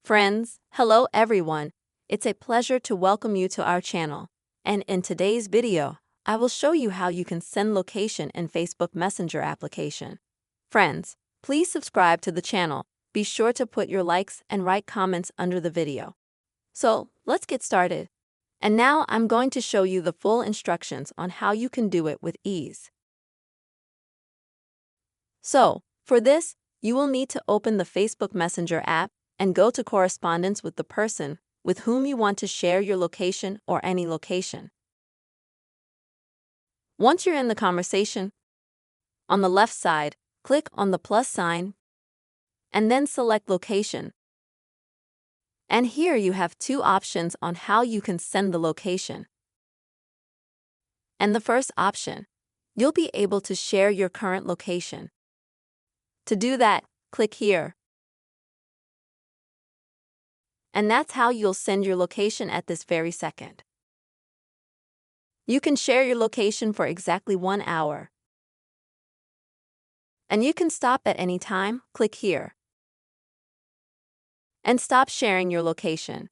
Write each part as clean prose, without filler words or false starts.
Friends, hello everyone. It's a pleasure to welcome you to our channel. And in today's video, I will show you how you can send location in Facebook Messenger application. Friends, please subscribe to the channel. Be sure to put your likes and write comments under the video. So, let's get started. And now I'm going to show you the full instructions on how you can do it with ease. So, for this, you will need to open the Facebook Messenger app and go to correspondence with the person with whom you want to share your location or any location. Once you're in the conversation, on the left side, click on the plus sign and then select location. And here you have two options on how you can send the location. And the first option, you'll be able to share your current location. To do that, click here. And that's how you'll send your location at this very second. You can share your location for exactly 1 hour. And you can stop at any time, click here. And stop sharing your location.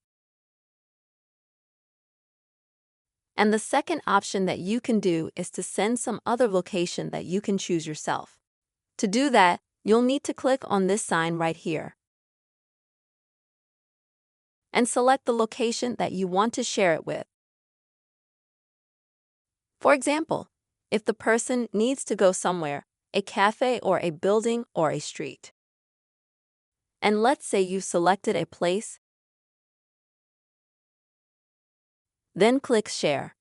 And the second option that you can do is to send some other location that you can choose yourself. To do that, you'll need to click on this sign right here. And select the location that you want to share it with. For example, if the person needs to go somewhere, a cafe or a building or a street. And let's say you selected a place, then click Share.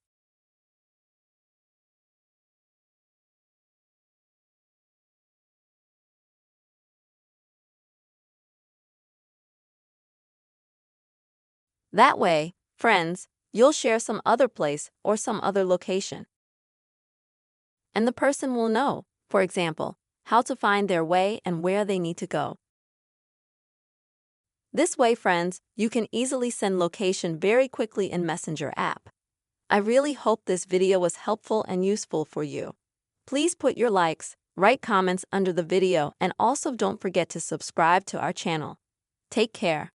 That way, friends, you'll share some other place or some other location. And the person will know, for example, how to find their way and where they need to go. This way, friends, you can easily send location very quickly in Messenger app. I really hope this video was helpful and useful for you. Please put your likes, write comments under the video, and also don't forget to subscribe to our channel. Take care.